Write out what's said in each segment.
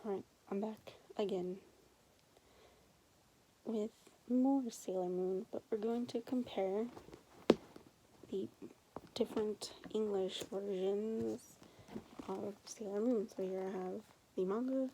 Alright, I'm back again with more Sailor Moon, but we're going to compare the different English versions of Sailor Moon. So here I have the manga.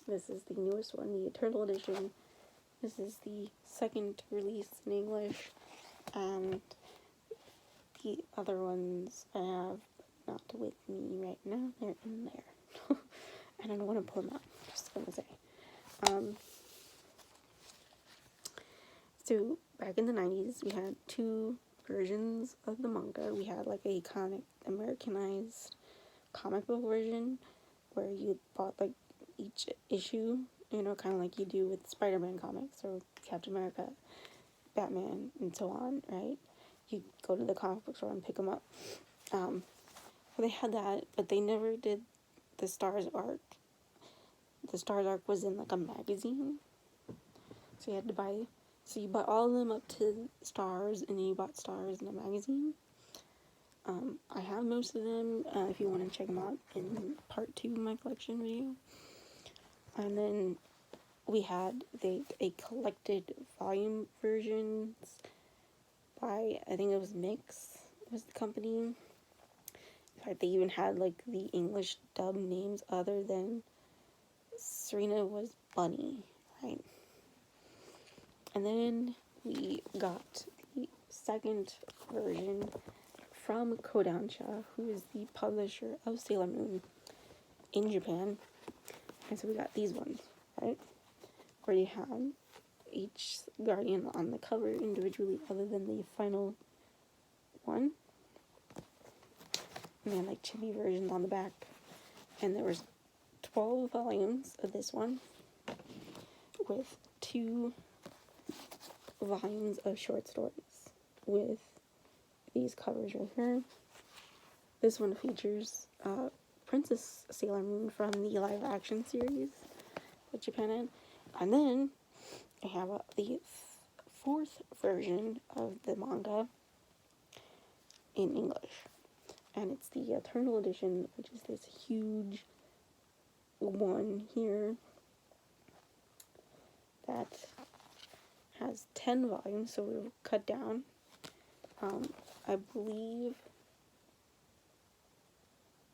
This is the newest one, the Eternal Edition. This is the second release in English, and the other ones I have not with me right now. They're in there. I don't want to pull them out, just gonna say. So back in the 90s, we had two versions of the manga. We had like a Americanized comic book version where you bought like each issue, you know, kind of like you do with Spider-Man comics or Captain America, Batman, and so on, right? You go to the comic book store and pick them up. They had that, but they never did the Stars arc. The Stars arc was in like a magazine, so you had to buy. So you bought all of them up to Stars, and then you bought Stars in a magazine. I have most of them, if you want to check them out in part 2 of my collection video. And then we had a collected volume versions by, I think it was Mix, was the company. In fact, they even had like the English dub names other than Serena was Bunny, right? And then we got the second version from Kodansha, who is the publisher of Sailor Moon in Japan. And so we got these ones, right? Where you have each guardian on the cover individually other than the final one. And then like chibi versions on the back. And there was 12 volumes of this one with 2 volumes of short stories with these covers right here. This one features Princess Sailor Moon from the live action series that Japan had. And then I have the 4th version of the manga in English. And it's the Eternal Edition, which is this huge one here that has 10 volumes, so we've cut down. I believe...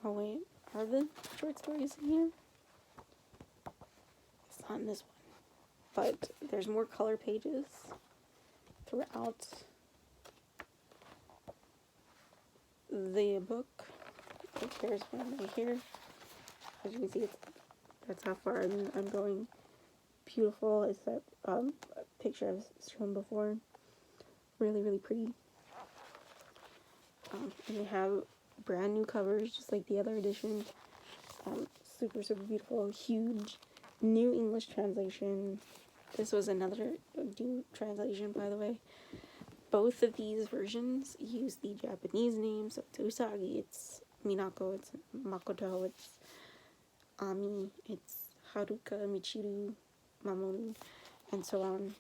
Oh wait, are the short stories in here? It's not in this one. But there's more color pages throughout the book. There's one right here. As you can see, that's how far I'm going. Beautiful. It's that picture I've shown before. Really, really pretty. And they have brand new covers, just like the other edition. Super, super beautiful. Huge. New English translation. This was another new translation, by the way. Both of these versions use the Japanese names. So it's Usagi, it's Minako, it's Makoto, it's Ami, it's Haruka, Michiru, Mamoru, and so on.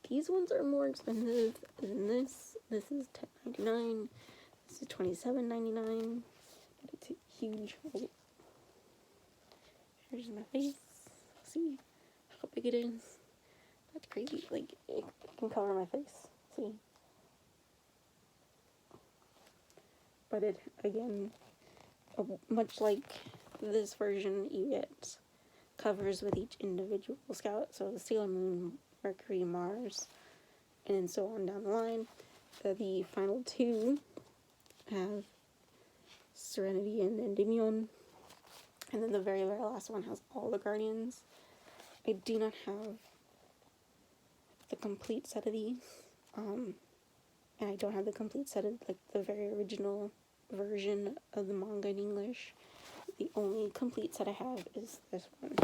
These ones are more expensive than this. This is $10.99. This is $27.99. But it's huge. Oh. Here's my face. See how big it is. That's crazy. Like, it can cover my face. See? But it, again, much like this version, you get covers with each individual scout. So the Sailor Moon, Mercury, Mars, and so on down the line. The final 2 have Serenity and Endymion. And then the very, very last one has all the Guardians. I do not have the complete set of these. And I don't have the complete set of, like, the very original version of the manga in English. The only complete set I have is this one.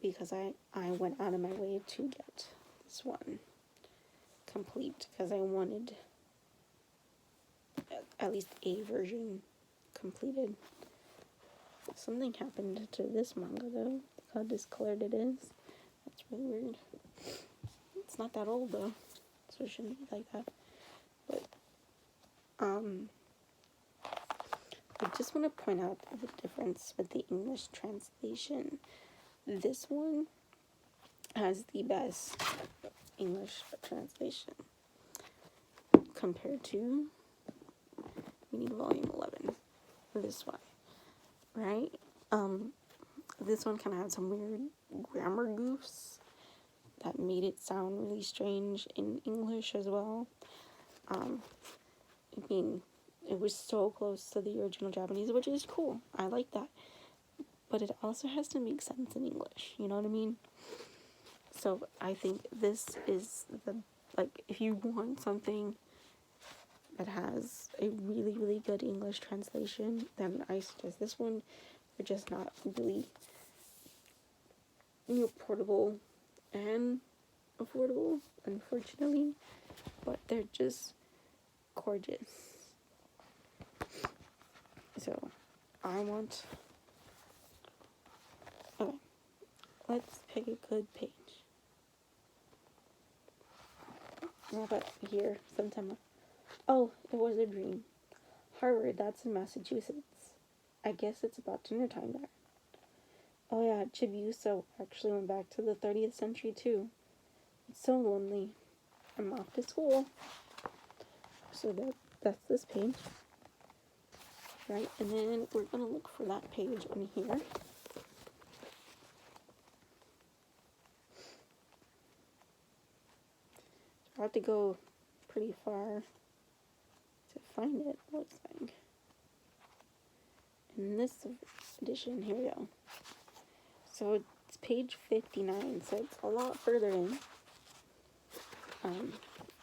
Because I went out of my way to get this one complete. Because I wanted at least a version completed. Something happened to this manga though. Look how discolored it is. That's really weird. It's not that old though, so it shouldn't be like that. But just want to point out the difference with the English translation. This one has the best English translation compared to, we need volume 11, this one, right? This one kind of had some weird grammar goofs that made it sound really strange in English as well. I mean, it was so close to the original Japanese, which is cool. I like that. But it also has to make sense in English, you know what I mean? So I think this is if you want something that has a really, really good English translation, then I suggest this one. They're just not really, portable and affordable, unfortunately, but they're just gorgeous. So okay, let's pick a good page. But here, sometime. Oh, it was a dream. Harvard, that's in Massachusetts. I guess it's about dinner time there. Oh yeah, Chibiusa actually went back to the 30th century too. It's so lonely. I'm off to school. So that's this page. Right, and then we're going to look for that page on here. I have to go pretty far to find it, looks like. In this edition, here we go. So it's page 59, so it's a lot further in.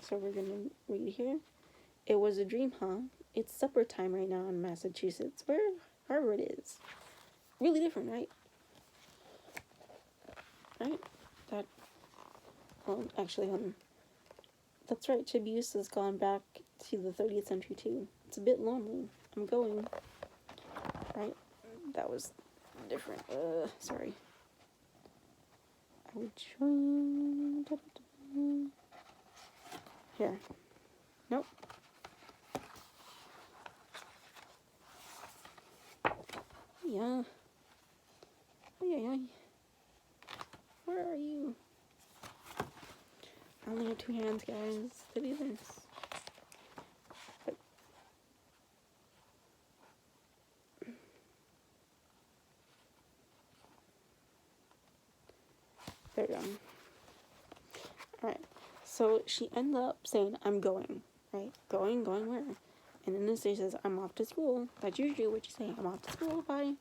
So we're going to read here. It was a dream, huh? It's supper time right now in Massachusetts, where Harvard is. Really different, right? Right? Actually, that's right, Chibiusa's gone back to the 30th century too. It's a bit lonely. I'm going. Right? That was different. Sorry. I would join. Here. Nope. Yeah. Ay. Where are you? I only have 2 hands, guys, to do this. But there we go. Alright. So she ends up saying, I'm going. Right? Going where? And then this says, I'm off to school. That's usually what you say. I'm off to school, bye.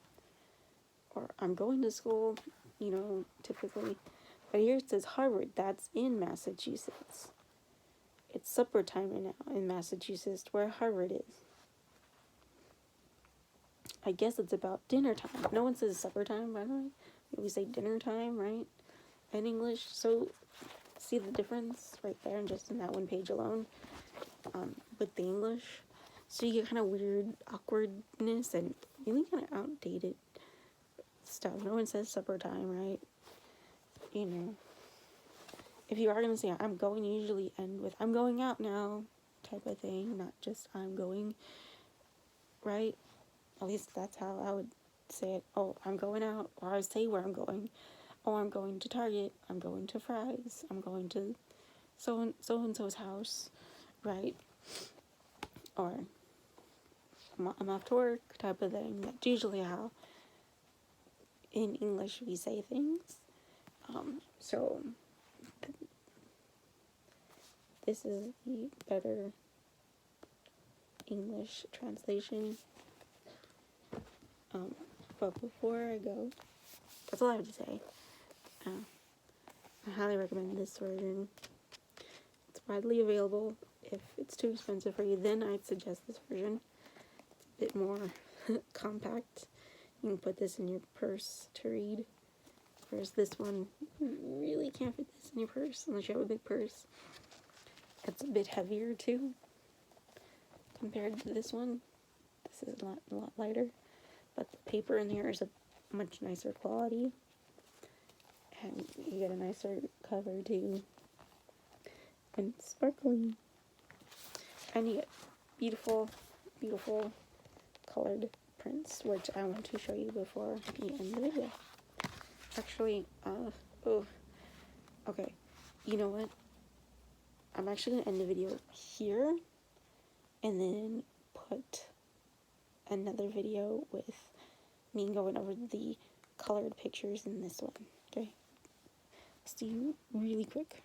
Or I'm going to school, typically. But here it says Harvard. That's in Massachusetts. It's supper time right now in Massachusetts, where Harvard is. I guess it's about dinner time. No one says supper time, by the way. We say dinner time, right? In English. So, see the difference right there, and just in that one page alone, with the English. So you get kind of weird awkwardness and really kind of outdated stuff. No one says supper time, right? If you are going to say I'm going, you usually end with I'm going out now type of thing, not just I'm going, right? At least that's how I would say it. Oh, I'm going out. Or I would say where I'm going. Oh, I'm going to Target. I'm going to Fry's. I'm going to so-and-so's house, right? Or I'm off to work type of thing. That's usually how in English we say things. So this is the better English translation. But before I go, that's all I have to say. I highly recommend this version. It's widely available. If it's too expensive for you, then I'd suggest this version. It's a bit more compact. You can put this in your purse to read. Whereas this one, you really can't fit this in your purse unless you have a big purse. It's a bit heavier too, compared to this one. This is a lot lighter, but the paper in here is a much nicer quality, and you get a nicer cover too, and it's sparkly, and you get beautiful colored prints, which I want to show you before we end the video. Actually, oh, okay, you know what? I'm actually gonna end the video here, and then put another video with me going over the colored pictures in this one, okay? See you really quick.